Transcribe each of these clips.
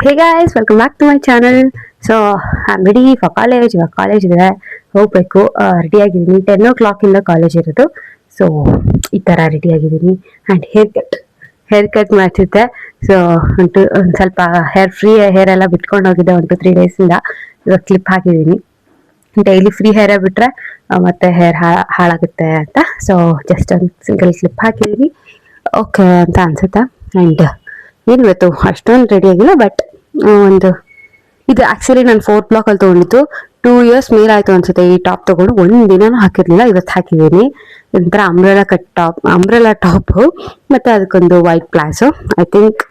Hey guys, welcome back to my channel. So I'm ready for college. ಇವಾಗ college ಇದೆ, ಹೋಗ್ಬೇಕು. Ready ಆಗಿದ್ದೀನಿ. 10 o'clock ಇಂದ ಕಾಲೇಜ್ ಇರೋದು. ಸೊ ಈ ಥರ ರೆಡಿ ಆಗಿದ್ದೀನಿ. ಆ್ಯಂಡ್ ಹೇರ್ ಕಟ್ ಮಾಡ್ತಿದ್ದೆ. ಸೊ ಒಂದು ಸ್ವಲ್ಪ ಹೇರ್ ಎಲ್ಲ ಬಿಟ್ಕೊಂಡು ಹೋಗಿದ್ದೆ 1 to 3 days ಇಂದ. ಇವಾಗ ಕ್ಲಿಪ್ ಹಾಕಿದ್ದೀನಿ. ಡೈಲಿ ಫ್ರೀ ಹೇರೇ ಬಿಟ್ರೆ ಮತ್ತೆ ಹೇರ್ ಹಾಳಾಗುತ್ತೆ ಅಂತ. ಸೊ ಜಸ್ಟ್ ಒಂದು ಸಿಂಗಲ್ ಕ್ಲಿಪ್ ಹಾಕಿದ್ದೀನಿ, ಓಕೆ ಅಂತ ಅನ್ಸುತ್ತೆ. ಆ್ಯಂಡ್ ಏನು ಇವತ್ತು ಅಷ್ಟೊಂದು ರೆಡಿ ಆಗಿಲ್ಲ, ಬಟ್ ಒಂದು ಇದು ಆ್ಯಕ್ಚುಲಿ ನಾನು 4th block ಅಲ್ಲಿ ತೊಗೊಂಡಿದ್ದು. 2 years ಮೇಲಾಯಿತು ಅನ್ಸುತ್ತೆ ಈ ಟಾಪ್ ತೊಗೊಂಡು. ಒಂದು ದಿನನೂ ಹಾಕಿರಲಿಲ್ಲ, ಇವತ್ತು ಹಾಕಿದ್ದೀನಿ. ಒಂಥರ ಅಂಬ್ರೆಲಾ ಟಾಪು ಮತ್ತು ಅದಕ್ಕೊಂದು ವೈಟ್ ಪ್ಲಾಸು. ಐ ಥಿಂಕ್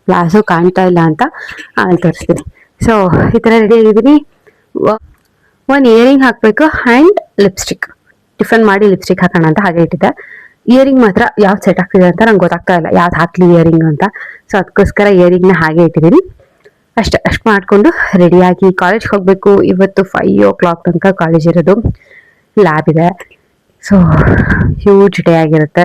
ಪ್ಲಾಸು ಕಾಣ್ತಾ ಇಲ್ಲ ಅಂತ ಅಲ್ಲಿ ತೋರಿಸ್ತೀನಿ. ಸೊ ಈ ಥರ ರೆಡಿ ಆಗಿದ್ದೀನಿ. ಒಂದು ಇಯರಿಂಗ್ ಹಾಕಬೇಕು ಆ್ಯಂಡ್ ಲಿಪ್ಸ್ಟಿಕ್. ಟಿಫನ್ ಮಾಡಿ ಲಿಪ್ಸ್ಟಿಕ್ ಹಾಕೋಣ ಅಂತ ಹಾಗೆ ಇಟ್ಟಿದ್ದೆ. ಇಯರಿಂಗ್ ಮಾತ್ರ ಯಾವ್ದು ಸೆಟ್ ಆಗ್ತಿದೆ ಅಂತ ನಂಗೆ ಗೊತ್ತಾಗ್ತಾ ಇಲ್ಲ, ಯಾವ್ದು ಹಾಕ್ಲಿ ಇಯರಿಂಗ್ ಅಂತ. ಸೊ ಅದಕ್ಕೋಸ್ಕರ ಇಯರಿಂಗ್ನ ಹಾಗೆ ಇಟ್ಟಿದ್ದೀನಿ. ಅಷ್ಟು ಮಾಡಿಕೊಂಡು ರೆಡಿಯಾಗಿ ಕಾಲೇಜ್ಗೆ ಹೋಗಬೇಕು. ಇವತ್ತು 5 o'clock ತನಕ ಕಾಲೇಜ್ ಇರೋದು. ಲ್ಯಾಬ್ ಇದೆ. ಸೊ ಹ್ಯೂಜ್ ಡೇ ಆಗಿರುತ್ತೆ.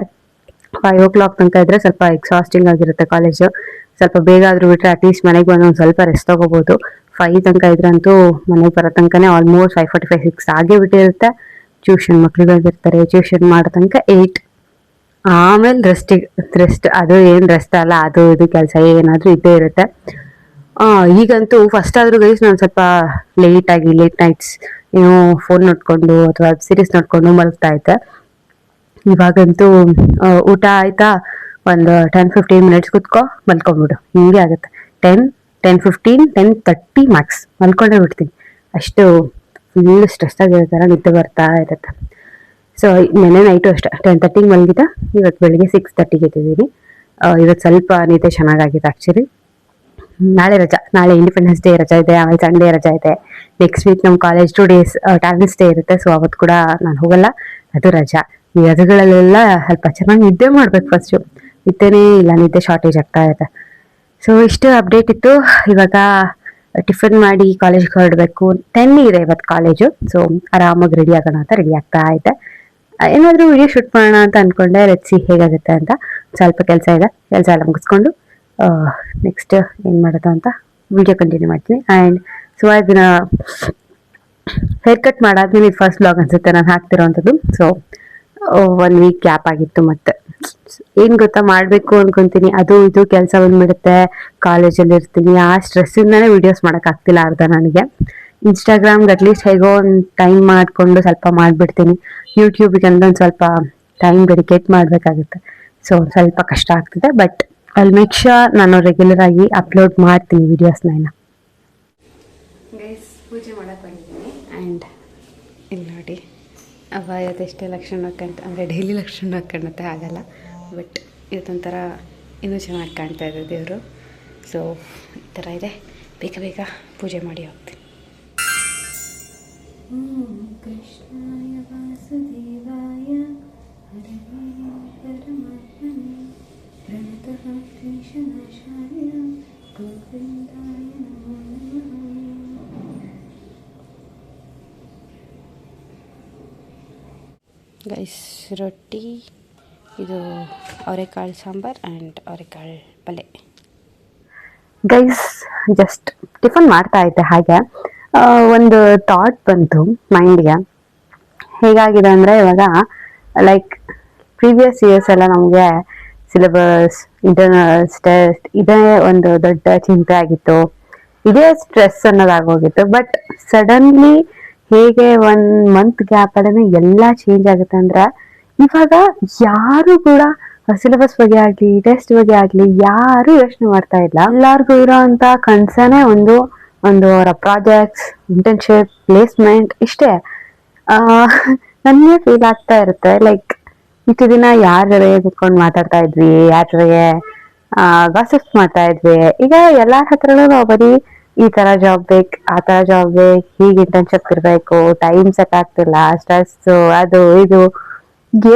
5 o'clock ತನಕ ಇದ್ದರೆ ಸ್ವಲ್ಪ ಎಕ್ಸಾಸ್ಟಿಂಗ್ ಆಗಿರುತ್ತೆ ಕಾಲೇಜು. ಸ್ವಲ್ಪ ಬೇಗ ಆದರೂ ಬಿಟ್ಟರೆ ಅಟ್ಲೀಸ್ಟ್ ಮನೆಗೆ ಬಂದು ಒಂದು ಸ್ವಲ್ಪ ರೆಸ್ಟ್ ತೊಗೋಬೋದು. 5 ತನಕ ಇದ್ರಂತೂ ಮನೆಗೆ ಬರೋ ತನಕನೇ ಆಲ್ಮೋಸ್ಟ್ 5:45, 6 ಆಗೇ ಬಿಟ್ಟಿರುತ್ತೆ. ಟ್ಯೂಷನ್ ಮಕ್ಳಿಗಾಗಿರ್ತಾರೆ, ಟ್ಯೂಷನ್ ಮಾಡೋ ತನಕ 8. ಆಮೇಲೆ ರೆಸ್ಟ್ ಅದು ಏನು ರೆಸ್ಟ್ ಅಲ್ಲ, ಅದು ಇದು ಕೆಲಸ ಏನಾದರೂ ಇದ್ದೇ ಇರುತ್ತೆ. ಈಗಂತೂ ಫಸ್ಟ್ ಆದರೂ ಗೈಸ್ ನಾನು ಸ್ವಲ್ಪ ಲೇಟ್ ನೈಟ್ಸ್ ಏನೋ ಫೋನ್ ನೋಡ್ಕೊಂಡು ಅಥವಾ ವೆಬ್ ಸೀರೀಸ್ ನೋಡ್ಕೊಂಡು ಮಲಗ್ತಾ ಇದ್ದೆ. ಇವಾಗಂತೂ ಊಟ ಆಯ್ತಾ, ಒಂದು 10-15 ಮಿನಿಟ್ಸ್ ಕುತ್ಕೊ ಮಲ್ಕೊಂಬಿಡು, ಹಿಂಗೆ ಆಗುತ್ತೆ. 10-15, 10:30 ಮ್ಯಾಕ್ಸ್ ಮಲ್ಕೊಂಡೇ ಬಿಡ್ತೀನಿ. ಅಷ್ಟು ಫುಲ್ ಸ್ಟ್ರೆಸ್ ಆಗಿರೋ ನಿದ್ದೆ ಬರ್ತಾ ಇರುತ್ತೆ. ಸೊ ನೆನ್ನೆ ನೈಟು ಅಷ್ಟೇ 10:30 ಮಲಗಿದ್ದೆ. ಇವತ್ತು ಬೆಳಿಗ್ಗೆ 6:30 ಎದ್ದಿದ್ದೀನಿ. ಇವತ್ತು ಸ್ವಲ್ಪ ನಿದ್ದೆ ಚೆನ್ನಾಗಾಗಿದೆ ಆ್ಯಕ್ಚುಲಿ. ನಾಳೆ ರಜಾ, ನಾಳೆ ಇಂಡಿಪೆಂಡೆನ್ಸ್ ಡೇ ರಜಾ ಇದೆ, ಆಮೇಲೆ ಸಂಡೇ ರಜಾ ಇದೆ. ನೆಕ್ಸ್ಟ್ ವೀಕ್ ನಮ್ಮ ಕಾಲೇಜ್ 2 days ಟ್ಯಾಲೆಂಟ್ಸ್ ಡೇ ಇರುತ್ತೆ. ಸೊ ಅವತ್ತು ಕೂಡ ನಾನು ಹೋಗಲ್ಲ, ಅದು ರಜಾ. ಈ ರಜೆಗಳಲ್ಲೆಲ್ಲ ಸ್ವಲ್ಪ ಚೆನ್ನಾಗಿ ನಿದ್ದೆ ಮಾಡ್ಬೇಕು. ಫಸ್ಟು ನಿದ್ದೆನೇ ಇಲ್ಲ, ನಿದ್ದೆ ಶಾರ್ಟೇಜ್ ಆಗ್ತಾ ಇದೆ. ಸೊ ಇಷ್ಟು ಅಪ್ಡೇಟ್ ಇತ್ತು. ಇವಾಗ ಟಿಫನ್ ಮಾಡಿ ಕಾಲೇಜ್ಗೆ ಹೊರಡಬೇಕು. 10 ಇದೆ ಇವತ್ತು ಕಾಲೇಜು. ಸೊ ಆರಾಮಾಗಿ ರೆಡಿ ಆಗೋಣ ಅಂತ ರೆಡಿ ಆಗ್ತಾ ಇದೆ. ಏನಾದರೂ ವಿಡಿಯೋ ಶೂಟ್ ಮಾಡೋಣ ಅಂತ ಅಂದ್ಕೊಂಡೆ. ಸಿ ಹೇಗಾಗುತ್ತೆ ಅಂತ. ಸ್ವಲ್ಪ ಕೆಲಸ ಇದೆ, ಕೆಲಸ ಎಲ್ಲ ಮುಗಿಸ್ಕೊಂಡು ನೆಕ್ಸ್ಟ್ ಏನು ಮಾಡೋದು ಅಂತ ವಿಡಿಯೋ ಕಂಟಿನ್ಯೂ ಮಾಡ್ತೀನಿ. ಆ್ಯಂಡ್ ಸುಮಾರು ದಿನ ಹೇರ್ ಕಟ್ ಮಾಡಾದ್ಮೇಲೆ ಇದು ಫಸ್ಟ್ ಬ್ಲಾಗ್ ಅನಿಸುತ್ತೆ ನಾನು ಹಾಕ್ತಿರೋವಂಥದ್ದು. ಸೊ 1 week ಗ್ಯಾಪ್ ಆಗಿತ್ತು. ಮತ್ತು ಏನು ಗೊತ್ತಾ, ಮಾಡಬೇಕು ಅಂದ್ಕೊತೀನಿ, ಅದು ಇದು ಕೆಲಸ ಬಂದುಬಿಡುತ್ತೆ, ಕಾಲೇಜಲ್ಲಿ ಇರ್ತೀನಿ. ಆ ಸ್ಟ್ರೆಸ್ಸಿಂದನೇ ವೀಡಿಯೋಸ್ ಮಾಡೋಕ್ಕಾಗ್ತಿಲ್ಲ ಅರ್ಧ ನನಗೆ. ಇನ್ಸ್ಟಾಗ್ರಾಮ್ಗೆ ಅಟ್ಲೀಸ್ಟ್ ಹೇಗೋ ಒಂದು ಟೈಮ್ ಮಾಡಿಕೊಂಡು ಸ್ವಲ್ಪ ಮಾಡಿಬಿಡ್ತೀನಿ. ಯೂಟ್ಯೂಬಿಗೆ ಒಂದು ಸ್ವಲ್ಪ ಟೈಮ್ ಡೆಡಿಕೇಟ್ ಮಾಡಬೇಕಾಗುತ್ತೆ. ಸೊ ಸ್ವಲ್ಪ ಕಷ್ಟ ಆಗ್ತಿದೆ, ಬಟ್ ಅಲ್ಲಿ ಮೇಕ್ ಶ್ಯೂರ್ ನಾನು ರೆಗ್ಯುಲರ್ ಆಗಿ ಅಪ್ಲೋಡ್ ಮಾಡ್ತೀನಿ ವೀಡಿಯೋಸ್ನ. ಗೈಸ್, ಪೂಜೆ ಮಾಡೋಕ್ಕೆ ಬಂದಿದ್ದೀನಿ. ಆ್ಯಂಡ್ ಇಲ್ಲಿ ನೋಡಿ, ಅದೆಷ್ಟೇ ಲಕ್ಷಣವಾಗಿ ಅಂದರೆ ಡೈಲಿ ಲಕ್ಷಣವಾಗಿ ಕಾಣುತ್ತೆ, ಆಗಲ್ಲ. ಬಟ್ ಇವತ್ತೊಂಥರ ಇನ್ನೂ ಚೆನ್ನಾಗಿ ಕಾಣ್ತಾ ಇದೆ ದೇವರು. ಸೊ ಈ ಥರ ಇದೆ. ಬೇಗ ಬೇಗ ಪೂಜೆ ಮಾಡಿ ಹೋಗ್ತೀನಿ. ಕೃಷ್ಣಾಯ ವಾಸುದೇವಾಯ ಹರೇ ಪರಮಾತ್ಮನೇ ಪ್ರಣತಃ ಕ್ಲೇಶನಾಶಾಯ ಗೋವಿಂದಾಯ ನಮೋ ನಮಃ. ಗೈಸ್, ರೊಟ್ಟಿ, ಇದು ಅವರೆಕಾಳು ಸಾಂಬಾರ್ ಆ್ಯಂಡ್ ಅವರೆಕಾಳು ಪಲ್ಯ. ಗೈಸ್, ಜಸ್ಟ್ ಟಿಫನ್ ಮಾಡ್ತಾ ಇದ್ದೆ, ಹಾಗೆ ಒಂದು ಥಾಟ್ ಬಂತು ಮೈಂಡ್ಗೆ. ಹೇಗಾಗಿದೆ ಅಂದರೆ, ಇವಾಗ ಲೈಕ್ ಪ್ರೀವಿಯಸ್ ಇಯರ್ಸ್ ಎಲ್ಲ ನಮಗೆ ಸಿಲೆಬಸ್, ಇಂಟರ್ನಲ್ಸ್, ಟೆಸ್ಟ್ ಇದೇ ಒಂದು ದೊಡ್ಡ ಚಿಂತೆ ಆಗಿತ್ತು, ಇದೇ ಸ್ಟ್ರೆಸ್ ಅನ್ನೋದಾಗೋಗಿತ್ತು. ಬಟ್ ಸಡನ್ಲಿ ಹೇಗೆ 1 month ಗ್ಯಾಪಲ್ಲೇ ಎಲ್ಲ ಚೇಂಜ್ ಆಗುತ್ತೆ ಅಂದರೆ, ಇವಾಗ ಯಾರು ಕೂಡ ಸಿಲೆಬಸ್ ಬಗ್ಗೆ ಆಗಲಿ, ಟೆಸ್ಟ್ ಬಗ್ಗೆ ಆಗಲಿ ಯಾರು ಯೋಚನೆ ಮಾಡ್ತಾ ಇಲ್ಲ. ಎಲ್ಲರಿಗೂ ಇರೋ ಅಂಥ ಕನ್ಸನೇ ಒಂದು ಅವರ ಪ್ರಾಜೆಕ್ಟ್ಸ್, ಇಂಟರ್ನ್ಶಿಪ್, ಪ್ಲೇಸ್ಮೆಂಟ್, ಇಷ್ಟೇ. ನನಗೆ ಫೀಲ್ ಆಗ್ತಾ ಇರುತ್ತೆ, ಲೈಕ್ ಇಷ್ಟು ದಿನ ಯಾರ ಜೊತೆ ಕುತ್ಕೊಂಡು ಮಾತಾಡ್ತಾ ಇದ್ವಿ, ಯಾರ ಜೊತೆಗೆ ಗಾಸಿಪ್ಸ್ ಮಾಡ್ತಾ ಇದ್ವಿ. ಈಗ ಎಲ್ಲರ ಹತ್ರನೂ ನಾವು ಬರೀ ಈ ಥರ ಜಾಬ್ ಬೇಕು, ಆ ಥರ ಜಾಬ್ ಬೇಕು, ಹೀಗೆ ಇಂಟರ್ನ್ಶಿಪ್ ಇರಬೇಕು, ಟೈಮ್ ಸೆಟ್ ಆಗ್ತಿಲ್ಲ, ಸ್ಟ್ರೆಸ್ಸು, ಅದು ಇದು,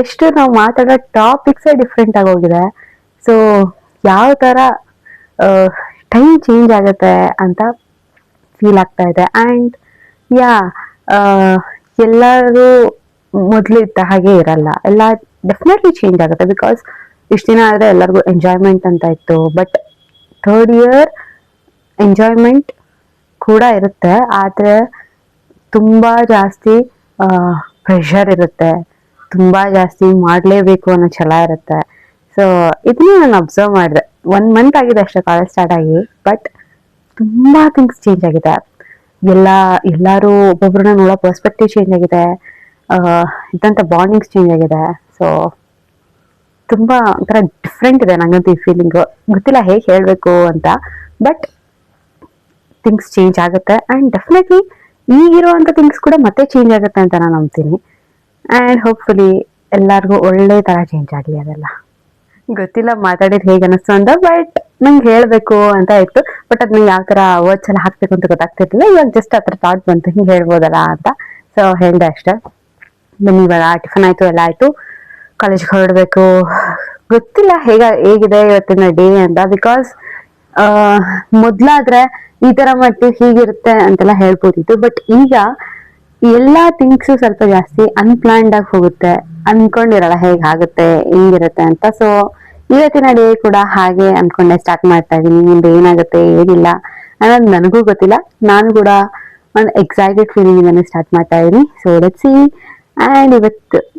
ಎಷ್ಟು ನಾವು ಮಾತಾಡೋ ಟಾಪಿಕ್ಸೇ ಡಿಫ್ರೆಂಟ್ ಆಗೋಗಿದೆ. ಸೊ ಯಾವ ಥರ ಟೈಮ್ ಚೇಂಜ್ ಆಗುತ್ತೆ ಅಂತ ಫೀಲ್ ಆಗ್ತಾ ಇದೆ. ಆ್ಯಂಡ್ ಎಲ್ಲರೂ ಮೊದಲು ಇದ್ದ ಹಾಗೆ ಇರಲ್ಲ, ಎಲ್ಲ ಡೆಫಿನೆಟ್ಲಿ ಚೇಂಜ್ ಆಗುತ್ತೆ. ಬಿಕಾಸ್ ಇಷ್ಟು ದಿನ ಆದರೆ ಎಲ್ಲರಿಗೂ ಎಂಜಾಯ್ಮೆಂಟ್ ಅಂತ ಇತ್ತು. ಬಟ್ 3rd year ಎಂಜಾಯ್ಮೆಂಟ್ ಕೂಡ ಇರುತ್ತೆ, ಆದರೆ ತುಂಬಾ ಜಾಸ್ತಿ ಪ್ರೆಷರ್ ಇರುತ್ತೆ, ತುಂಬಾ ಜಾಸ್ತಿ ಮಾಡಲೇಬೇಕು ಅನ್ನೋ ಛಲ ಇರುತ್ತೆ. ಸೊ ಇದನ್ನ ನಾನು ಅಬ್ಸರ್ವ್ ಮಾಡಿದೆ. 1 ಮಂತ್ ಆಗಿದೆ ಅಷ್ಟೇ ಕಾಲೇಜ್ ಸ್ಟಾರ್ಟ್ ಆಗಿ, ಬಟ್ ತುಂಬಾ ಥಿಂಗ್ಸ್ ಚೇಂಜ್ ಆಗಿದೆ. ಎಲ್ಲರೂ ಒಬ್ಬೊಬ್ಬರನ್ನ ನೋಡೋ ಪರ್ಸ್ಪೆಕ್ಟಿವ್ ಚೇಂಜ್ ಆಗಿದೆ, ಇದ್ದಂಥ ಬಾಂಡಿಂಗ್ಸ್ ಚೇಂಜ್ ಆಗಿದೆ. ಸೊ ತುಂಬಾ ಒಂಥರ ಡಿಫ್ರೆಂಟ್ ಇದೆ ನಂಗಂತೂ ಈ ಫೀಲಿಂಗ್. ಗೊತ್ತಿಲ್ಲ ಹೇಗೆ ಹೇಳಬೇಕು ಅಂತ, ಬಟ್ ಥಿಂಗ್ಸ್ ಚೇಂಜ್ ಆಗುತ್ತೆ ಆ್ಯಂಡ್ ಡೆಫಿನೆಟ್ಲಿ ಈಗಿರುವಂಥ ಥಿಂಗ್ಸ್ ಕೂಡ ಮತ್ತೆ ಚೇಂಜ್ ಆಗುತ್ತೆ ಅಂತ ನಾನು ನಂಬ್ತೀನಿ. ಆ್ಯಂಡ್ ಹೋಪ್ಫುಲಿ ಎಲ್ಲರಿಗೂ ಒಳ್ಳೆ ಥರ ಚೇಂಜ್ ಆಗಲಿ. ಅದೆಲ್ಲ ಗೊತ್ತಿಲ್ಲ ಮಾತಾಡಿದ್ ಹೇಗೆ ಅನಿಸ್ತು ಅಂತ, ಬಟ್ ನಂಗೆ ಹೇಳಬೇಕು ಅಂತ ಇತ್ತು. ಬಟ್ ಅದನ್ನ ಯಾವ ಥರ ವರ್ಡ್ಸ್ ಎಲ್ಲ ಹಾಕ್ಬೇಕು ಅಂತ ಗೊತ್ತಾಗ್ತಿರ್ಲಿಲ್ಲ. ಇವಾಗ ಜಸ್ಟ್ ಆ ಥರ ಥಾಟ್ ಬಂತು, ಹಿಂಗೆ ಹೇಳ್ಬೋದಲ್ಲ ಅಂತ. ಸೊ ಹೇಳಿದೆ ಅಷ್ಟೇ. ಬನ್ನಿ, ಇವಾಗ ಟಿಫನ್ ಆಯಿತು, ಎಲ್ಲ ಆಯಿತು, ಕಾಲೇಜ್ಗೆ ಹೊರಡಬೇಕು. ಗೊತ್ತಿಲ್ಲ ಹೇಗಿದೆ ಇವತ್ತಿನ ಡೇ ಅಂತ. ಬಿಕಾಸ್ ಮೊದ್ಲಾದ್ರೆ ಈ ತರ ಮಾಡ್ತೀವಿ, ಹೀಗಿರುತ್ತೆ ಅಂತೆಲ್ಲ ಹೇಳ್ಬೋದಿತ್ತು. ಬಟ್ ಈಗ ಎಲ್ಲಾ ಥಿಂಗ್ಸ್ ಸ್ವಲ್ಪ ಜಾಸ್ತಿ ಅನ್ಪ್ಲಾನ್ಡ್ ಆಗಿ ಹೋಗುತ್ತೆ, ಅನ್ಕೊಂಡಿರಲ್ಲ ಹೇಗಾಗುತ್ತೆ ಹೆಂಗಿರುತ್ತೆ ಅಂತ. ಸೊ ಇವತ್ತಿನ ಡೇ ಕೂಡ ಹಾಗೆ ಅನ್ಕೊಂಡೆ ಸ್ಟಾರ್ಟ್ ಮಾಡ್ತಾ ಇದೀನಿ. ಮುಂದೆ ಏನಾಗುತ್ತೆ ಏನಿಲ್ಲ ಅನ್ನೋದು ನನಗೂ ಗೊತ್ತಿಲ್ಲ. ನಾನು ಕೂಡ ಒಂದು ಎಕ್ಸೈಟೆಡ್ ಫೀಲಿಂಗ್ ಇಂದಾನೆ ಸ್ಟಾರ್ಟ್ ಮಾಡ್ತಾ ಇದೀನಿ. So let's see. ಆ್ಯಂಡ್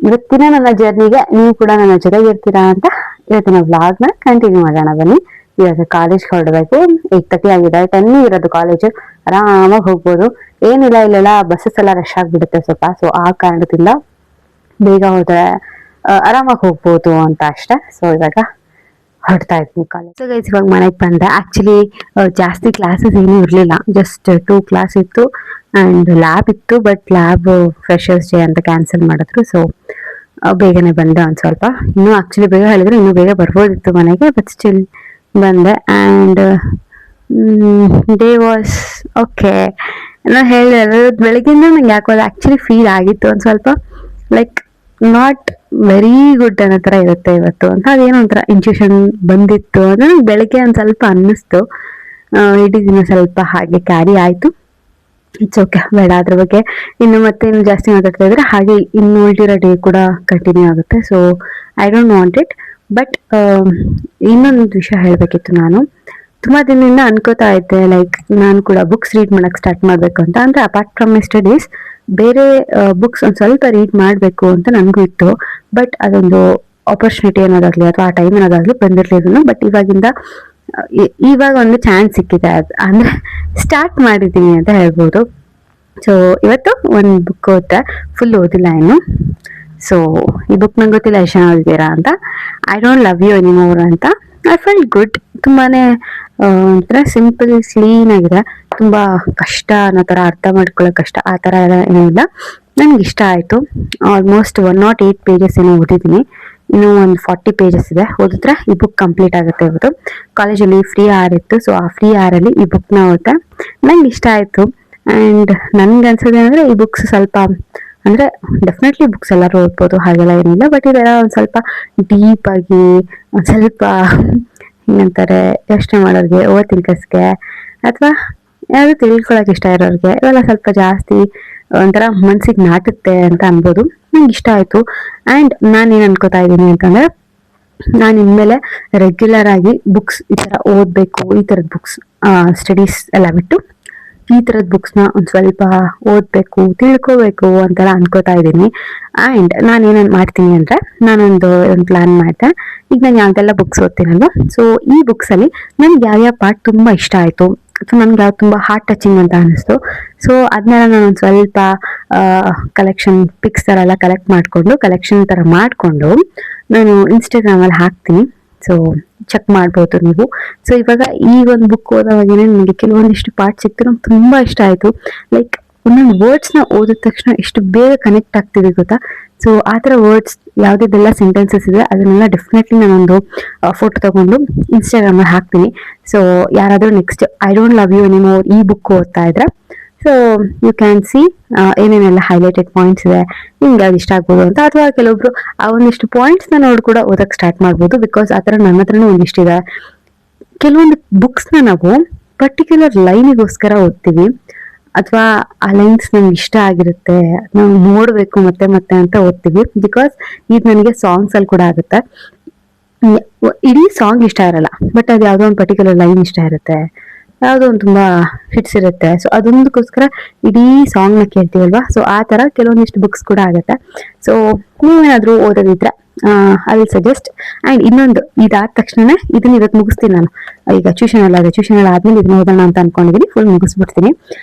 ಇವತ್ತಿನ ನನ್ನ ಜರ್ನಿಗೆ ನೀವು ಕೂಡ ನನ್ನ ಜೊತೆಗೆ ಇರ್ತೀರಾ ಅಂತ ಇವತ್ತಿನ ವ್ಲಾಗ್ನ ಕಂಟಿನ್ಯೂ ಮಾಡೋಣ. ಬನ್ನಿ, ಇವಾಗ ಕಾಲೇಜ್ಗೆ ಹೊರಡಬೇಕು. 8:30 ಆಗಿದೆ, 10 ಇರೋದು ಕಾಲೇಜು, ಆರಾಮಾಗಿ ಹೋಗ್ಬೋದು. ಏನಿಲ್ಲ, ಇಲ್ಲೆಲ್ಲ ಬಸ್ಸಸ್ ಎಲ್ಲ ರಶ್ ಆಗಿಬಿಡುತ್ತೆ ಸ್ವಲ್ಪ. ಸೊ ಆ ಕಾರಣದಿಂದ ಬೇಗ ಹೋದ್ರೆ ಆರಾಮಾಗಿ ಹೋಗ್ಬೋದು ಅಂತ ಅಷ್ಟೇ. ಸೊ ಇವಾಗ ಹೊರಡ್ತಾ ಇದ್ವಿ ಕಾಲೇಜ್. ಸೊ ಗೈಸ್, ಇವಾಗ ಮನೆಗೆ ಬಂದೆ. ಆಕ್ಚುಲಿ ಜಾಸ್ತಿ ಕ್ಲಾಸಸ್ ಏನೂ ಇರಲಿಲ್ಲ, ಜಸ್ಟ್ 2 ಕ್ಲಾಸ್ ಇತ್ತು ಆ್ಯಂಡ್ ಲ್ಯಾಬ್ ಇತ್ತು. ಬಟ್ ಲ್ಯಾಬ್ ಫ್ರೆಶರ್ಸ್ ಡೇ ಅಂತ ಕ್ಯಾನ್ಸಲ್ ಮಾಡಿದ್ರು. ಸೊ ಬೇಗನೆ ಬಂದೆ ಒಂದು ಸ್ವಲ್ಪ. ಇನ್ನೂ ಆಕ್ಚುಲಿ ಬೇಗ ಹೇಳಿದ್ರೆ ಇನ್ನೂ ಬೇಗ ಬರ್ಬೋದಿತ್ತು ಮನೆಗೆ, ಬಟ್ ಸ್ಟಿಲ್ ಬಂದೆ. And day was okay. ನಾನು ಹೇಳಿದೆ ಬೆಳಗ್ಗಿಂದ ನಂಗೆ ಯಾಕೋ ಅದು ಆ್ಯಕ್ಚುಲಿ ಫೀಲ್ ಆಗಿತ್ತು ಒಂದು ಸ್ವಲ್ಪ, ಲೈಕ್ ನಾಟ್ ವೆರಿ ಗುಡ್ ಅನ್ನೋ ಥರ ಇರುತ್ತೆ ಇವತ್ತು ಅಂತ. ಅದೇನೋ ಒಂಥರ ಇಂಟ್ಯೂಷನ್ ಬಂದಿತ್ತು. ಅದು ನಂಗೆ ಬೆಳಗ್ಗೆ ಒಂದು ಸ್ವಲ್ಪ ಅನ್ನಿಸ್ತು. ಇಡೀ ದಿನ ಸ್ವಲ್ಪ ಹಾಗೆ ಕ್ಯಾರಿ ಆಯಿತು. ಇಟ್ಸ್ ಓಕೆ, ಬೇಡ ಅದ್ರ ಬಗ್ಗೆ ಇನ್ನು ಜಾಸ್ತಿ ಮಾತಾಡ್ತಾ ಇದ್ರೆ ಹಾಗೆ ಇನ್ನು ಉಳಿದಿರೋ ಡೇ ಕೂಡ ಕಂಟಿನ್ಯೂ ಆಗುತ್ತೆ. So I don't want it. But ಇನ್ನೊಂದು ವಿಷಯ ಹೇಳಬೇಕಿತ್ತು. ನಾನು ತುಂಬ ದಿನದಿಂದ ಅನ್ಕೋತಾ ಇದ್ದೆ, ಲೈಕ್ ನಾನು ಕೂಡ ಬುಕ್ಸ್ ರೀಡ್ ಮಾಡೋಕ್ಕೆ ಸ್ಟಾರ್ಟ್ ಮಾಡಬೇಕು ಅಂತ. ಅಂದರೆ ಅಪಾರ್ಟ್ ಫ್ರಮ್ ಮೈ ಸ್ಟಡೀಸ್ ಬೇರೆ ಬುಕ್ಸ್ ಒಂದು ಸ್ವಲ್ಪ ರೀಡ್ ಮಾಡಬೇಕು ಅಂತ ನನಗೂ ಇತ್ತು. ಬಟ್ ಅದೊಂದು ಆಪರ್ಚುನಿಟಿ ಅನ್ನೋದಾಗಲಿ ಅಥವಾ ಆ ಟೈಮ್ ಅನ್ನೋದಾಗಲಿ ಬಂದಿರಲಿಲ್ಲ. ಬಟ್ ಇವಾಗ ಒಂದು ಚಾನ್ಸ್ ಸಿಕ್ಕಿದೆ. ಅಂದರೆ ಸ್ಟಾರ್ಟ್ ಮಾಡಿದ್ದೀನಿ ಅಂತ ಹೇಳ್ಬೋದು. ಸೊ ಇವತ್ತು ಒಂದು ಬುಕ್ ಓದಿದೆ, ಫುಲ್ ಓದಿಲ್ಲ ಇನ್ನು. ಸೊ ಈ ಬುಕ್ ನಂಗೆ ಗೊತ್ತಿಲ್ಲ ಎಷ್ಟು ಜನ ಓದಿದ್ದೀರಾ ಅಂತ. I don't love you anymore ಅಂತ. I felt good. ತುಂಬಾ ಒಂಥರ ಸಿಂಪಲ್, ಕ್ಲೀನ್ ಆಗಿದೆ. ತುಂಬ ಕಷ್ಟ ಅನ್ನೋ ಥರ ಅರ್ಥ ಮಾಡ್ಕೊಳ್ಳೋಕೆ ಕಷ್ಟ ಆ ಥರ ಎಲ್ಲ ಏನೂ ಇಲ್ಲ. ನನಗೆ ಇಷ್ಟ ಆಯಿತು. ಆಲ್ಮೋಸ್ಟ್ 108 ಪೇಜಸ್ ಏನೋ ಓದಿದ್ದೀನಿ. ಇನ್ನೂ ಒಂದು 40 ಪೇಜಸ್ ಇದೆ. ಓದಿದ್ರೆ ಈ ಬುಕ್ ಕಂಪ್ಲೀಟ್ ಆಗುತ್ತೆ. ಇವತ್ತು ಕಾಲೇಜಲ್ಲಿ ಫ್ರೀ ಆರ್ ಇತ್ತು. ಸೊ ಆ ಫ್ರೀ ಆರಲ್ಲಿ ಈ ಬುಕ್ನ ಓದಿದೆ. ನಂಗೆ ಇಷ್ಟ ಆಯಿತು. ಆ್ಯಂಡ್ ನನ್ಗೆ ಅನ್ಸೋದು ಅಂದರೆ ಈ ಬುಕ್ಸ್ ಸ್ವಲ್ಪ ಅಂದರೆ ಡೆಫಿನೆಟ್ಲಿ ಬುಕ್ಸ್ ಎಲ್ಲರೂ ಓದ್ಬೋದು, ಹಾಗೆಲ್ಲ ಏನಿಲ್ಲ. ಬಟ್ ಇದೆಲ್ಲ ಒಂದು ಸ್ವಲ್ಪ ಡೀಪಾಗಿ, ಒಂದು ಸ್ವಲ್ಪ ಹಿಂಗಂತಾರೆ ಯೋಚನೆ ಮಾಡೋರಿಗೆ, ಓವರ್ ಥಿಂಕರ್ಸ್ಗೆ, ಅಥವಾ ಯಾವುದು ತಿಳ್ಕೊಳಕ್ಕೆ ಇಷ್ಟ ಇರೋರಿಗೆ ಇವೆಲ್ಲ ಸ್ವಲ್ಪ ಜಾಸ್ತಿ ಒಂಥರ ಮನ್ಸಿಗೆ ನಾಟುತ್ತೆ ಅಂತ ಅನ್ಬೋದು. ನಂಗೆ ಇಷ್ಟ ಆಯಿತು. ಆ್ಯಂಡ್ ನಾನೇನು ಅನ್ಕೋತಾ ಇದ್ದೀನಿ ಅಂತಂದರೆ, ನಾನು ಇನ್ಮೇಲೆ ರೆಗ್ಯುಲರ್ ಆಗಿ ಬುಕ್ಸ್ ಈ ಥರ ಓದಬೇಕು, ಈ ಥರದ ಬುಕ್ಸ್ ಸ್ಟಡೀಸ್ ಎಲ್ಲ ಬಿಟ್ಟು ಈ ಥರದ ಬುಕ್ಸ್ನ ಒಂದು ಸ್ವಲ್ಪ ಓದಬೇಕು, ತಿಳ್ಕೋಬೇಕು ಅಂತೆಲ್ಲ ಅನ್ಕೋತಾ ಇದ್ದೀನಿ. ಆ್ಯಂಡ್ ನಾನೇನೇನು ಮಾಡ್ತೀನಿ ಅಂದರೆ, ನಾನೊಂದು ಪ್ಲ್ಯಾನ್ ಮಾಡಿದೆ. ಈಗ ನಾನು ಯಾವ್ದೆಲ್ಲ ಬುಕ್ಸ್ ಓದ್ತೀನಲ್ವ, ಸೊ ಈ ಬುಕ್ಸಲ್ಲಿ ನನಗೆ ಯಾವ್ಯಾವ ಪಾರ್ಟ್ ತುಂಬ ಇಷ್ಟ ಆಯಿತು ಅಥವಾ ನನಗೆ ಯಾವ್ದು ತುಂಬ ಹಾರ್ಟ್ ಟಚಿಂಗ್ ಅಂತ ಅನ್ನಿಸ್ತು, ಸೊ ಅದನ್ನೆಲ್ಲ ನಾನೊಂದು ಸ್ವಲ್ಪ ಕಲೆಕ್ಷನ್ ಪಿಕ್ಸ್ ಥರ ಎಲ್ಲ ಕಲೆಕ್ಷನ್ ಥರ ಮಾಡಿಕೊಂಡು ನಾನು ಇನ್ಸ್ಟಾಗ್ರಾಮಲ್ಲಿ ಹಾಕ್ತೀನಿ. ಸೊ ಚೆಕ್ ಮಾಡ್ಬೋದು ನೀವು. ಸೊ ಇವಾಗ ಈ ಒಂದು ಬುಕ್ ಓದೋವಾಗೇನೆ ನನಗೆ ಕೆಲವೊಂದಿಷ್ಟು ಪಾರ್ಟ್ ಸಿಕ್ತು, ನಂಗೆ ತುಂಬ ಇಷ್ಟ ಆಯಿತು. ಲೈಕ್ ಒಂದೊಂದು ವರ್ಡ್ಸ್ನ ಓದಿದ ತಕ್ಷಣ ಎಷ್ಟು ಬೇಗ ಕನೆಕ್ಟ್ ಆಗ್ತಿದೆ ಗೊತ್ತಾ. ಸೊ ಆ ಥರ ವರ್ಡ್ಸ್ ಯಾವುದೆಲ್ಲ ಸೆಂಟೆನ್ಸಸ್ ಇದೆ ಅದನ್ನೆಲ್ಲ ಡೆಫಿನೆಟ್ಲಿ ನಾನೊಂದು ಫೋಟೋ ತೊಗೊಂಡು ಇನ್ಸ್ಟಾಗ್ರಾಮಲ್ಲಿ ಹಾಕ್ತೀನಿ. ಸೊ ಯಾರಾದರೂ next I don't love you anymore ಈ ಬುಕ್ ಓದ್ತಾ ಇದ್ರೆ, ಸೊ ಯು ಕ್ಯಾನ್ ಸಿ ಏನೇನೆಲ್ಲ ಹೈಲೈಟೆಡ್ ಪಾಯಿಂಟ್ಸ್ ಇದೆ, ನಿಮ್ಗೆ ಯಾವ್ದು ಇಷ್ಟ ಆಗ್ಬೋದು ಅಂತ. ಅಥವಾ ಕೆಲವೊಬ್ರು ಆ ಒಂದಿಷ್ಟು ಪಾಯಿಂಟ್ಸ್ನ ನೋಡಿ ಕೂಡ ಓದಕ್ಕೆ ಸ್ಟಾರ್ಟ್ ಮಾಡ್ಬೋದು. ಬಿಕಾಸ್ ಆ ಥರ ನನ್ನ ಹತ್ರನೂ ಒಂದಿಷ್ಟಿದೆ. ಕೆಲವೊಂದು ಬುಕ್ಸ್ನ ನಾವು ಪರ್ಟಿಕ್ಯುಲರ್ ಲೈನಿಗೋಸ್ಕರ ಓದ್ತೀವಿ, ಅಥವಾ ಆ ಲೈನ್ಸ್ ನಮ್ಗೆ ಇಷ್ಟ ಆಗಿರುತ್ತೆ, ನಾವು ನೋಡಬೇಕು ಮತ್ತೆ ಮತ್ತೆ ಅಂತ ಓದ್ತೀವಿ. ಬಿಕಾಸ್ ಇದು ನನಗೆ ಸಾಂಗ್ಸಲ್ಲಿ ಕೂಡ ಆಗುತ್ತೆ. ಇಡೀ ಸಾಂಗ್ ಇಷ್ಟ ಇರಲ್ಲ, ಬಟ್ ಅದು ಯಾವುದೋ ಒಂದು ಪರ್ಟಿಕ್ಯುಲರ್ ಲೈನ್ ಇಷ್ಟ ಇರುತ್ತೆ. ಯಾವುದೋ ಒಂದು ತುಂಬ ಹಿಟ್ಸ್ ಇರುತ್ತೆ. ಸೊ ಅದೊಂದಕ್ಕೋಸ್ಕರ ಇಡೀ ಸಾಂಗ್ನ ಕೇಳ್ತೀವಲ್ವಾ, ಸೊ ಆ ಥರ ಕೆಲವೊಂದಿಷ್ಟು ಬುಕ್ಸ್ ಕೂಡ ಆಗುತ್ತೆ. ಸೊ ನೀವೇನಾದರೂ ಓದೋದಿದ್ರೆ ಐ ವಿಲ್ ಸಜೆಸ್ಟ್. ಆ್ಯಂಡ್ ಇನ್ನೊಂದು, ಇದಾದ ತಕ್ಷಣ ಇದನ್ನ ಇವತ್ತು ಮುಗಿಸ್ತೀನಿ ನಾನು. ಈಗ ಟ್ಯೂಷನ್ ಎಲ್ಲ ಆದ್ಮೇಲೆ ಇದನ್ನ ಓದೋಣ ಅಂತ ಅನ್ಕೊಂಡಿದ್ದೀನಿ, ಫುಲ್ ಮುಗಿಸ್ಬಿಡ್ತೀನಿ.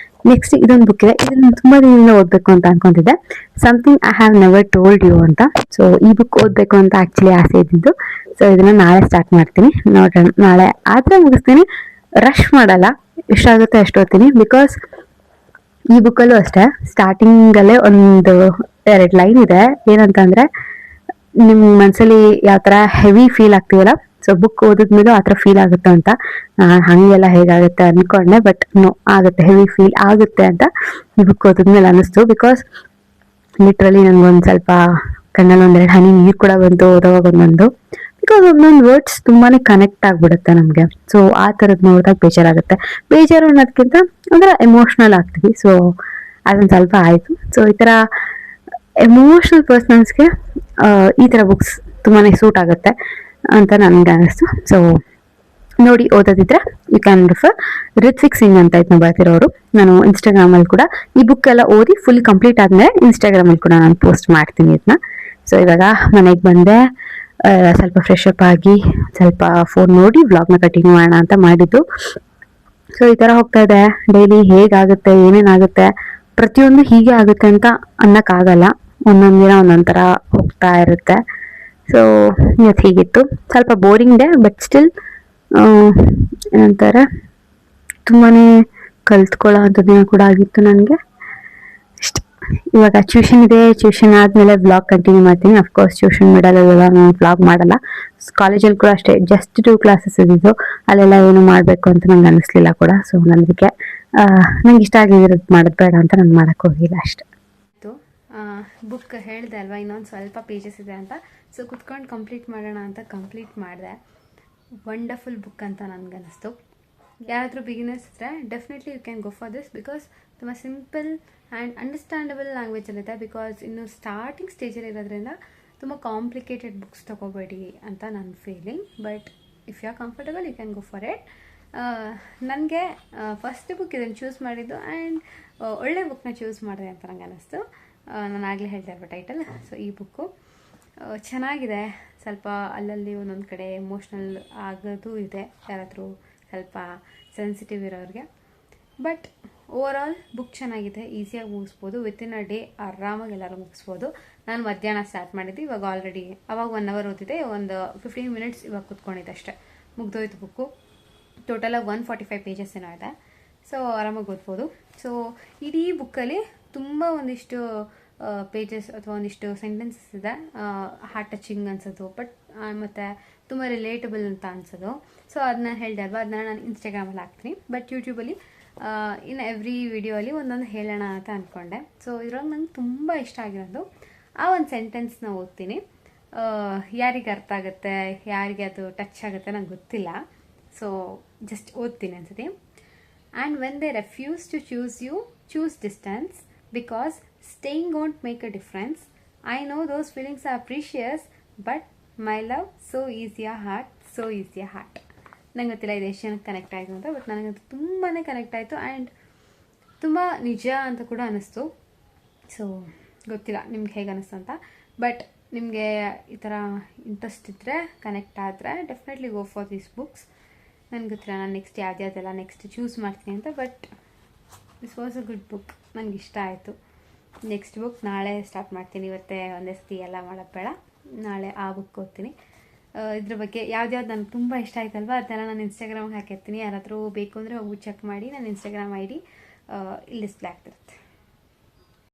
ನೆಕ್ಸ್ಟ್ ಇದೊಂದು ಬುಕ್ ಇದೆ, ಇದನ್ನ ತುಂಬಾ ದಿನದಿಂದ ಓದಬೇಕು ಅಂತ ಅನ್ಕೊಂತಿದ್ದೆ, something I have never told you ಅಂತ. ಸೊ ಈ ಬುಕ್ ಓದಬೇಕು ಅಂತ ಆಕ್ಚುಲಿ ಆಸೆ ಇದ್ದಿದ್ದು. ಸೊ ಇದನ್ನ ನಾಳೆ ಸ್ಟಾರ್ಟ್ ಮಾಡ್ತೀನಿ, ನೋಡೋಣ ನಾಳೆ ಆದ್ರೆ ಮುಗಿಸ್ತೀನಿ. ರಶ್ ಮಾಡಲ್ಲ, ಎಷ್ಟಾಗುತ್ತೆ ಅಷ್ಟು ಓದ್ತೀನಿ. ಬಿಕಾಸ್ ಈ ಬುಕ್ಕಲ್ಲೂ ಅಷ್ಟೇ ಸ್ಟಾರ್ಟಿಂಗಲ್ಲೇ ಒಂದು 2 ಲೈನ್ ಇದೆ, ಏನಂತಂದ್ರೆ ನಿಮ್ಮ ಮನಸ್ಸಲ್ಲಿ ಯಾವ ಥರ ಹೆವಿ ಫೀಲ್ ಆಗ್ತೀವಲ್ಲ, ಸೊ ಬುಕ್ ಓದಿದ್ಮೇಲೆ ಆ ಥರ ಫೀಲ್ ಆಗುತ್ತೆ ಅಂತ. ಹಾಗೆಲ್ಲ ಹೇಗಾಗುತ್ತೆ ಅಂದ್ಕೊಂಡೆ, ಬಟ್ ನೋ, ಆಗುತ್ತೆ, ಹೆವಿ ಫೀಲ್ ಆಗುತ್ತೆ ಅಂತ ಈ ಬುಕ್ ಓದಿದ್ಮೇಲೆ ಅನ್ನಿಸ್ತು. ಬಿಕಾಸ್ ಲಿಟ್ರಲಿ ನನಗೊಂದು ಸ್ವಲ್ಪ ಕಣ್ಣಲ್ಲಿ 1-2 ಹನಿ ನೀರು ಕೂಡ ಬಂತು ಓದೋವಾಗ ಒಂದೊಂದು. ಬಿಕಾಸ್ ಒಂದೊಂದು ವರ್ಡ್ಸ್ ತುಂಬಾನೇ ಕನೆಕ್ಟ್ ಆಗ್ಬಿಡುತ್ತೆ ನಮಗೆ. ಸೊ ಆ ಥರದ್ದು ನೋಡಿದಾಗ ಬೇಜಾರಾಗುತ್ತೆ. ಬೇಜಾರು ಅನ್ನೋದಕ್ಕಿಂತ ಅಂದ್ರೆ ಎಮೋಷ್ನಲ್ ಆಗ್ತೀವಿ. ಸೊ ಅದೊಂದು ಸ್ವಲ್ಪ ಆಯಿತು. ಸೊ ಈ ಥರ ಎಮೋಷ್ನಲ್ ಪರ್ಸನ್ಸ್ಗೆ ಈ ಥರ ಬುಕ್ಸ್ ತುಂಬಾ ಸೂಟ್ ಆಗುತ್ತೆ ಅಂತ ನನಗೆ ಅನ್ನಿಸ್ತು. ಸೊ ನೋಡಿ, ಓದೋದಿದ್ರೆ you can refer Ritvik Singh ಅಂತ ಇದನ್ನ ಬರ್ತಿರೋರು. ನಾನು ಇನ್ಸ್ಟಾಗ್ರಾಮಲ್ಲಿ ಕೂಡ ಈ ಬುಕ್ ಎಲ್ಲ ಓದಿ ಫುಲ್ ಕಂಪ್ಲೀಟ್ ಆದಮೇಲೆ ಇನ್ಸ್ಟಾಗ್ರಾಮಲ್ಲಿ ಕೂಡ ನಾನು ಪೋಸ್ಟ್ ಮಾಡ್ತೀನಿ ಇದನ್ನ. ಸೊ ಇವಾಗ ಮನೆಗೆ ಬಂದೆ, ಸ್ವಲ್ಪ ಫ್ರೆಶ್ ಅಪ್ ಆಗಿ ಸ್ವಲ್ಪ ಫೋನ್ ನೋಡಿ ವ್ಲಾಗ್ನ ಕಂಟಿನ್ಯೂ ಮಾಡೋಣ ಅಂತ ಮಾಡಿದ್ದು. ಸೊ ಈ ಥರ ಹೋಗ್ತಾ ಇದೆ ಡೈಲಿ. ಹೇಗಾಗುತ್ತೆ, ಏನೇನಾಗುತ್ತೆ, ಪ್ರತಿಯೊಂದು ಹೀಗೆ ಆಗುತ್ತೆ ಅಂತ ಅನ್ನೋಕ್ಕಾಗಲ್ಲ. ಒಂದೊಂದು ದಿನ ಒಂದೊಂದು ಥರ ಹೋಗ್ತಾ ಇರುತ್ತೆ. ಸೊ ಇವತ್ತು ಹೀಗಿತ್ತು, ಸ್ವಲ್ಪ ಬೋರಿಂಗ್ ಡೇ, ಬಟ್ ಸ್ಟಿಲ್ ಏನಂತಾರೆ ತುಂಬಾ ಕಲ್ತ್ಕೊಳ್ಳೋ ಅಂಥ ದಿನ ಕೂಡ ಆಗಿತ್ತು ನನಗೆ. ಇಷ್ಟ. ಇವಾಗ ಟ್ಯೂಷನ್ ಇದೆ, ಟ್ಯೂಷನ್ ಆದಮೇಲೆ ವ್ಲಾಗ್ ಕಂಟಿನ್ಯೂ ಮಾಡ್ತೀನಿ. ಅಫ್ಕೋರ್ಸ್ ಟ್ಯೂಷನ್ ಬಿಡೋದಲ್ಲ, ನಾನು ವ್ಲಾಗ್ ಮಾಡಲ್ಲ. ಕಾಲೇಜಲ್ಲಿ ಕೂಡ ಅಷ್ಟೇ, ಜಸ್ಟ್ 2 ಕ್ಲಾಸಸ್ ಇದ್ದಿದ್ದು, ಅಲ್ಲೆಲ್ಲ ಏನು ಮಾಡಬೇಕು ಅಂತ ನಂಗೆ ಅನ್ನಿಸ್ಲಿಲ್ಲ ಕೂಡ. ಸೊ ನನಗೆ ನಂಗೆ ಇಷ್ಟ ಆಗಿರೋದು ಮಾಡೋದು ಬೇಡ ಅಂತ ನಾನು ಮಾಡೋಕ್ಕೆ ಹೋಗಿಲ್ಲ ಅಷ್ಟೆ. ಬುಕ್ ಹೇಳಿದೆ ಅಲ್ವಾ, ಇನ್ನೊಂದು ಸ್ವಲ್ಪ ಪೇಜಸ್ ಇದೆ ಅಂತ. ಸೊ ಕುತ್ಕೊಂಡು ಕಂಪ್ಲೀಟ್ ಮಾಡೋಣ ಅಂತ ಕಂಪ್ಲೀಟ್ ಮಾಡಿದೆ. ವಂಡರ್ಫುಲ್ ಬುಕ್ ಅಂತ ನನಗನ್ನಿಸ್ತು. ಯಾರಾದರೂ ಬಿಗಿನರ್ಸ್ ಇದ್ದರೆ definitely you can go for this. Because ತುಂಬ ಸಿಂಪಲ್ ಆ್ಯಂಡ್ ಅಂಡರ್ಸ್ಟ್ಯಾಂಡಬಲ್ ಲ್ಯಾಂಗ್ವೇಜಲ್ಲಿದೆ. ಬಿಕಾಸ್ ಇನ್ನು ಸ್ಟಾರ್ಟಿಂಗ್ ಸ್ಟೇಜಲ್ಲಿ ಇರೋದ್ರಿಂದ ತುಂಬ ಕಾಂಪ್ಲಿಕೇಟೆಡ್ ಬುಕ್ಸ್ ತೊಗೋಬೇಡಿ ಅಂತ ನನ್ನ feeling. But if you are comfortable you can go for it. ನನಗೆ ಫಸ್ಟ್ ಬುಕ್ ಇದನ್ನು ಚೂಸ್ ಮಾಡಿದ್ದು, ಆ್ಯಂಡ್ ಒಳ್ಳೆ ಬುಕ್ನ ಚೂಸ್ ಮಾಡಿದೆ ಅಂತ ನಂಗೆ ಅನ್ನಿಸ್ತು. ನಾನು ಆಗಲೇ ಹೇಳ್ತಾ ಇರೋ ಟೈಟಲ್. ಸೊ ಈ ಬುಕ್ಕು ಚೆನ್ನಾಗಿದೆ. ಸ್ವಲ್ಪ ಅಲ್ಲಲ್ಲಿ ಒಂದೊಂದು ಕಡೆ ಎಮೋಷ್ನಲ್ ಆಗೋದು ಇದೆ, ಯಾರಾದರೂ ಸ್ವಲ್ಪ ಸೆನ್ಸಿಟಿವ್ ಇರೋರಿಗೆ. ಬಟ್ ಓವರ್ ಆಲ್ ಬುಕ್ ಚೆನ್ನಾಗಿದೆ, ಈಸಿಯಾಗಿ ಮುಗಿಸ್ಬೋದು. ವಿತಿನ್ ಅ ಡೇ ಆರಾಮಾಗಿ ಎಲ್ಲರೂ ಮುಗಿಸ್ಬೋದು. ನಾನು ಮಧ್ಯಾಹ್ನ ಸ್ಟಾರ್ಟ್ ಮಾಡಿದ್ದು, ಇವಾಗ ಆಲ್ರೆಡಿ ಅವಾಗ 1 hour ಓದಿದೆ, ಒಂದು 15 minutes ಇವಾಗ ಕೂತ್ಕೊಂಡಿದ್ದೆ ಅಷ್ಟೇ, ಮುಗ್ದೋಯ್ತು ಬುಕ್ಕು. ಟೋಟಲಾಗಿ 145 pages ಏನೋ ಇದೆ. ಸೊ ಆರಾಮಾಗಿ ಓದ್ಬೋದು. ಸೊ ಇಡೀ ಬುಕ್ಕಲ್ಲಿ ತುಂಬ ಒಂದಿಷ್ಟು ಪೇಜಸ್ ಅಥವಾ ಒಂದಿಷ್ಟು ಸೆಂಟೆನ್ಸಸ್ ಇದೆ, ಹಾರ್ಟ್ ಟಚಿಂಗ್ ಅನ್ಸೋದು, ಬಟ್ ಮತ್ತು ತುಂಬ ರಿಲೇಟಬಲ್ ಅಂತ ಅನ್ಸೋದು. ಸೊ ಅದನ್ನ ಹೇಳಿದೆ ಅಲ್ವಾ, ಅದನ್ನ ನಾನು ಇನ್ಸ್ಟಾಗ್ರಾಮಲ್ಲಿ ಹಾಕ್ತೀನಿ. ಬಟ್ ಯೂಟ್ಯೂಬಲ್ಲಿ ಇನ್ನು ಎವ್ರಿ ವಿಡಿಯೋಲಿ ಒಂದೊಂದು ಹೇಳೋಣ ಅಂತ ಅಂದ್ಕೊಂಡೆ. ಸೊ ಇದ್ರೊಳಗೆ ನಂಗೆ ತುಂಬ ಇಷ್ಟ ಆಗಿರೋದು ಆ ಒಂದು ಸೆಂಟೆನ್ಸ್ನ ಓದ್ತೀನಿ. ಯಾರಿಗೆ ಅರ್ಥ ಆಗುತ್ತೆ, ಯಾರಿಗೆ ಅದು ಟಚ್ ಆಗುತ್ತೆ ನಂಗೆ ಗೊತ್ತಿಲ್ಲ. ಸೊ ಜಸ್ಟ್ ಓದ್ತೀನಿ ಅನ್ಸುತ್ತೆ. And when they refuse to choose you, choose distance, because staying won't make a difference. I know those feelings are precious, but my love, so easy a heart, so easy a heart. ನಂಗೆ ಗೊತ್ತಿಲ್ಲ ಇದು ಎಷ್ಟು ಜನಕ್ಕೆ connect ಆಯಿತು ಅಂತ, but ನನಗಂತೂ ತುಂಬಾ connect ಆಯಿತು. ಆ್ಯಂಡ್ ತುಂಬ ನಿಜ ಅಂತ ಕೂಡ ಅನ್ನಿಸ್ತು. ಸೊ ಗೊತ್ತಿಲ್ಲ ನಿಮ್ಗೆ ಹೇಗೆ ಅನ್ನಿಸ್ತು ಅಂತ. ಬಟ್ ನಿಮಗೆ ಈ ಥರ ಇಂಟ್ರೆಸ್ಟ್ ಇದ್ದರೆ, ಕನೆಕ್ಟ್ ಆದರೆ definitely go for these books. ನನಗೆ ಗೊತ್ತಿಲ್ಲ ನಾನು ನೆಕ್ಸ್ಟ್ ಯಾವುದ್ಯಾವುದೆಲ್ಲ ನೆಕ್ಸ್ಟ್ ಚೂಸ್ ಮಾಡ್ತೀನಿ ಅಂತ. But this was a good book, ನನಗೆ ಇಷ್ಟ ಆಯಿತು. ನೆಕ್ಸ್ಟ್ ಬುಕ್ ನಾಳೆ ಸ್ಟಾರ್ಟ್ ಮಾಡ್ತೀನಿ. ಇವತ್ತೇ ಒಂದೇ ಸತಿ ಎಲ್ಲ ಮಾಡೋದು ಬೇಡ, ನಾಳೆ ಆ ಬುಕ್ ಓದ್ತೀನಿ. ಇದ್ರ ಬಗ್ಗೆ ಯಾವ್ದು ನನಗೆ ತುಂಬ ಇಷ್ಟ ಆಯ್ತಲ್ವ ಅದೆಲ್ಲ ನಾನು ಇನ್ಸ್ಟಾಗ್ರಾಮ್ಗೆ ಹಾಕಿರ್ತೀನಿ. ಯಾರಾದರೂ ಬೇಕು ಅಂದರೆ ಹೋಗಿ ಚೆಕ್ ಮಾಡಿ. ನನ್ನ ಇನ್ಸ್ಟಾಗ್ರಾಮ್ ID ಇಲ್ಲಿ ಡಿಸ್ಪ್ಲೇ ಆಗ್ತಿರುತ್ತೆ.